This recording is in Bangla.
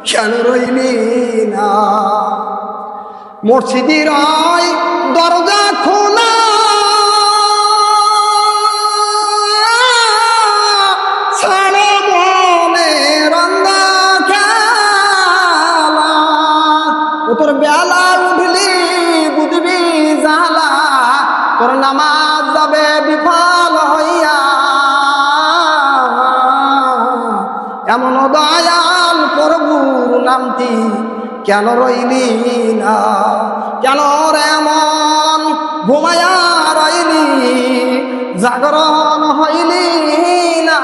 কেন রইলি না? মসজিদের দরজা খোলা, ছাড়ো মনের অন্ধকার। ও তোর বেলা উঠলি বুঝবি জ্বালা, তোর নামাজ যাবে বিফল হইয়া। এমন দয়াল প্রভুর নামটি কেন রইলি না? কেন এমন ঘুমায়া রইলি, জাগরণ হইলি না?